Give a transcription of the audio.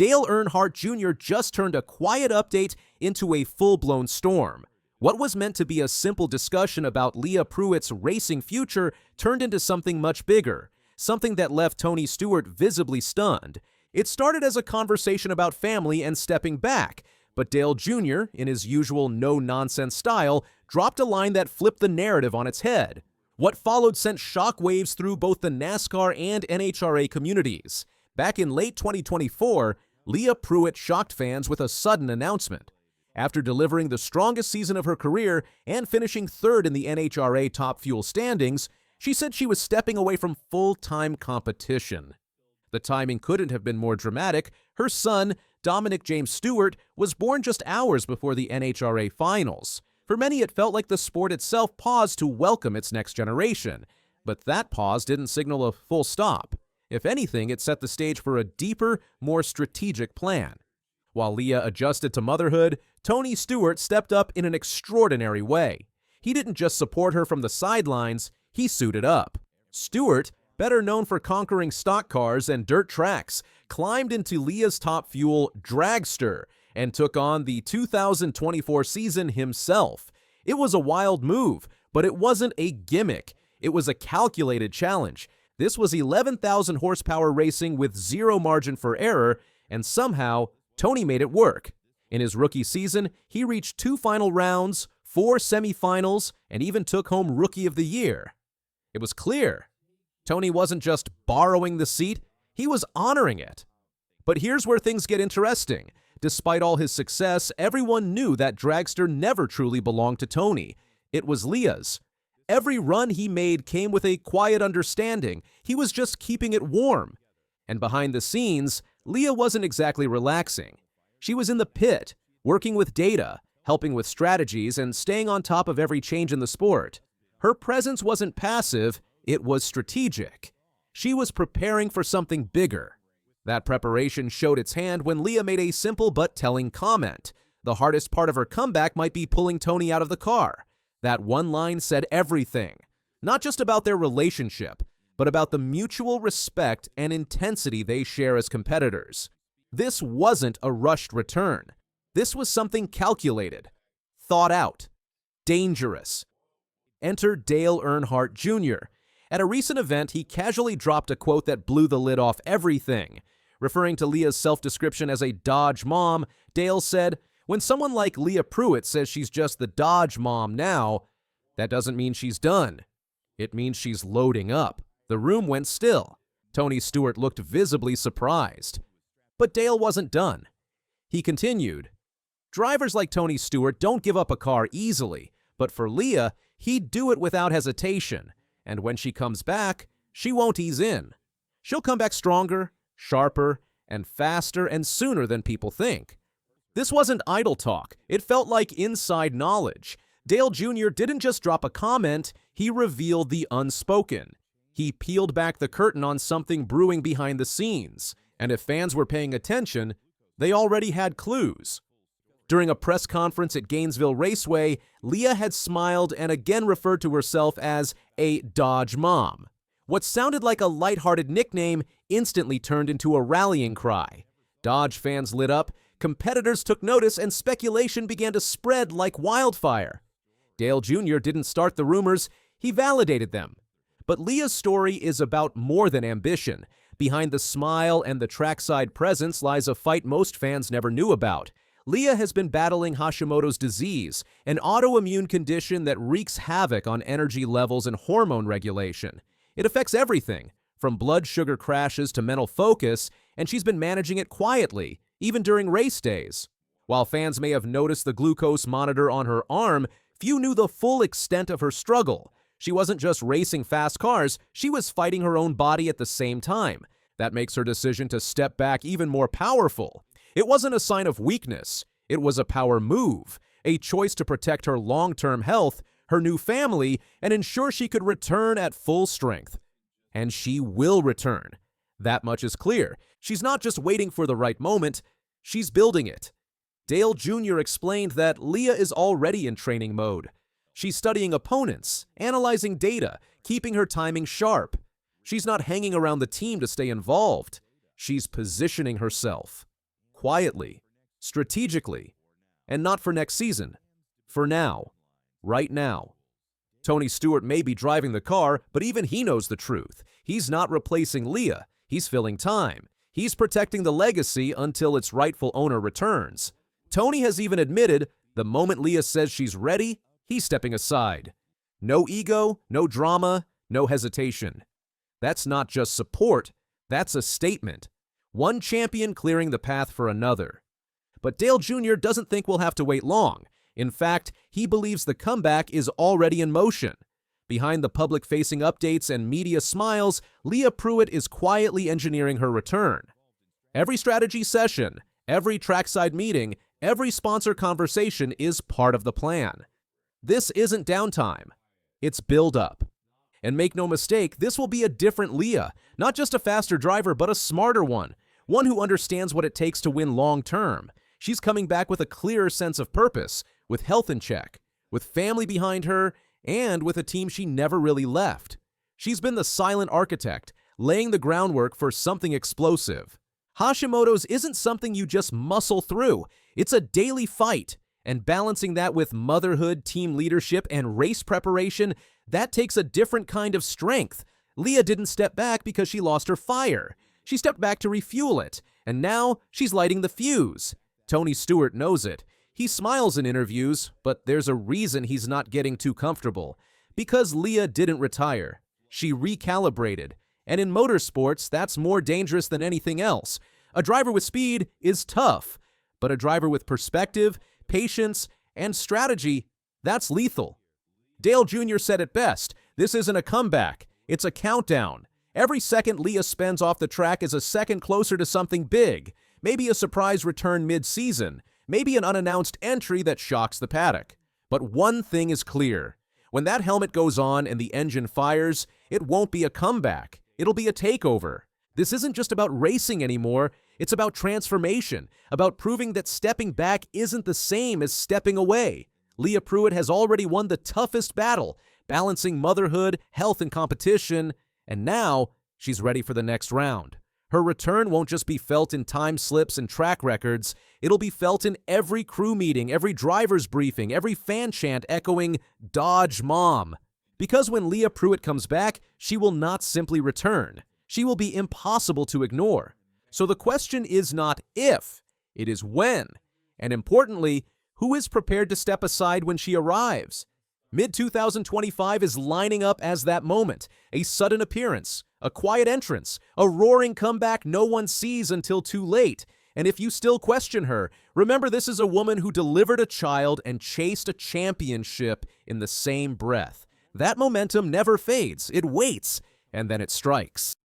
Dale Earnhardt Jr. just turned a quiet update into a full-blown storm. What was meant to be a simple discussion about Leah Pruett's racing future turned into something much bigger, something that left Tony Stewart visibly stunned. It started as a conversation about family and stepping back, but Dale Jr., in his usual no-nonsense style, dropped a line that flipped the narrative on its head. What followed sent shockwaves through both the NASCAR and NHRA communities. Back in late 2024, Leah Pruett shocked fans with a sudden announcement. After delivering the strongest season of her career and finishing third in the NHRA Top Fuel standings, she said she was stepping away from full-time competition. The timing couldn't have been more dramatic. Her son, Dominic James Stewart, was born just hours before the NHRA finals. For many, it felt like the sport itself paused to welcome its next generation. But that pause didn't signal a full stop. If anything, it set the stage for a deeper, more strategic plan. While Leah adjusted to motherhood, Tony Stewart stepped up in an extraordinary way. He didn't just support her from the sidelines, he suited up. Stewart, better known for conquering stock cars and dirt tracks, climbed into Leah's Top Fuel dragster and took on the 2024 season himself. It was a wild move, but it wasn't a gimmick. It was a calculated challenge. This was 11,000 horsepower racing with zero margin for error, and somehow, Tony made it work. In his rookie season, he reached 2 final rounds, 4 semifinals, and even took home Rookie of the Year. It was clear. Tony wasn't just borrowing the seat, he was honoring it. But here's where things get interesting. Despite all his success, everyone knew that dragster never truly belonged to Tony. It was Leah's. Every run he made came with a quiet understanding. He was just keeping it warm. And behind the scenes, Leah wasn't exactly relaxing. She was in the pit, working with data, helping with strategies, and staying on top of every change in the sport. Her presence wasn't passive, it was strategic. She was preparing for something bigger. That preparation showed its hand when Leah made a simple but telling comment. The hardest part of her comeback might be pulling Tony out of the car. That one line said everything. Not just about their relationship, but about the mutual respect and intensity they share as competitors. This wasn't a rushed return. This was something calculated, thought out, dangerous. Enter Dale Earnhardt Jr. At a recent event, he casually dropped a quote that blew the lid off everything. Referring to Leah's self-description as a Dodge mom, Dale said, "When someone like Leah Pruett says she's just the Dodge mom now, that doesn't mean she's done. It means she's loading up." The room went still. Tony Stewart looked visibly surprised. But Dale wasn't done. He continued, "Drivers like Tony Stewart don't give up a car easily, but for Leah, he'd do it without hesitation. And when she comes back, she won't ease in. She'll come back stronger, sharper, and faster and sooner than people think." This wasn't idle talk. It felt like inside knowledge. Dale Jr. didn't just drop a comment, he revealed the unspoken. He peeled back the curtain on something brewing behind the scenes. And if fans were paying attention, they already had clues. During a press conference at Gainesville Raceway, Leah had smiled and again referred to herself as a Dodge mom. What sounded like a lighthearted nickname instantly turned into a rallying cry. Dodge fans lit up, competitors took notice, and speculation began to spread like wildfire. Dale Jr. didn't start the rumors, he validated them. But Leah's story is about more than ambition. Behind the smile and the trackside presence lies a fight most fans never knew about. Leah has been battling Hashimoto's disease, an autoimmune condition that wreaks havoc on energy levels and hormone regulation. It affects everything, from blood sugar crashes to mental focus, and she's been managing it quietly, even during race days. While fans may have noticed the glucose monitor on her arm, few knew the full extent of her struggle. She wasn't just racing fast cars, she was fighting her own body at the same time. That makes her decision to step back even more powerful. It wasn't a sign of weakness, it was a power move, a choice to protect her long-term health, her new family, and ensure she could return at full strength. And she will return. That much is clear. She's not just waiting for the right moment, she's building it. Dale Jr. explained that Leah is already in training mode. She's studying opponents, analyzing data, keeping her timing sharp. She's not hanging around the team to stay involved. She's positioning herself. quietly, strategically, and not for next season. For now. Right now. Tony Stewart may be driving the car, but even he knows the truth. He's not replacing Leah. He's filling time. He's protecting the legacy until its rightful owner returns. Tony has even admitted the moment Leah says she's ready, he's stepping aside. No ego, no drama, no hesitation. That's not just support, that's a statement. One champion clearing the path for another. But Dale Jr. doesn't think we'll have to wait long. In fact, he believes the comeback is already in motion. Behind the public-facing updates and media smiles, Leah Pruett is quietly engineering her return. Every strategy session, every trackside meeting, every sponsor conversation is part of the plan. This isn't downtime. It's build-up. And make no mistake, this will be a different Leah, not just a faster driver, but a smarter one who understands what it takes to win long-term. She's coming back with a clearer sense of purpose, with health in check, with family behind her, and with a team she never really left. She's been the silent architect, laying the groundwork for something explosive. Hashimoto's isn't something you just muscle through. It's a daily fight, and balancing that with motherhood, team leadership, and race preparation, that takes a different kind of strength. Leah didn't step back because she lost her fire. She stepped back to refuel it, and now she's lighting the fuse. Tony Stewart knows it. He smiles in interviews, but there's a reason he's not getting too comfortable. Because Leah didn't retire. She recalibrated. And in motorsports, that's more dangerous than anything else. A driver with speed is tough, but a driver with perspective, patience, and strategy, that's lethal. Dale Jr. said it best, this isn't a comeback, it's a countdown. Every second Leah spends off the track is a second closer to something big. Maybe a surprise return mid-season, maybe an unannounced entry that shocks the paddock. But one thing is clear. When that helmet goes on and the engine fires, it won't be a comeback. It'll be a takeover. This isn't just about racing anymore, it's about transformation, about proving that stepping back isn't the same as stepping away. Leah Pruett has already won the toughest battle, balancing motherhood, health, and competition, and now she's ready for the next round. Her return won't just be felt in time slips and track records, it'll be felt in every crew meeting, every driver's briefing, every fan chant echoing, "Dodge Mom." Because when Leah Pruett comes back, she will not simply return. She will be impossible to ignore. So the question is not if, it is when. And importantly, who is prepared to step aside when she arrives? Mid-2025 is lining up as that moment, a sudden appearance, a quiet entrance, a roaring comeback no one sees until too late. And if you still question her, remember this is a woman who delivered a child and chased a championship in the same breath. That momentum never fades, it waits, and then it strikes.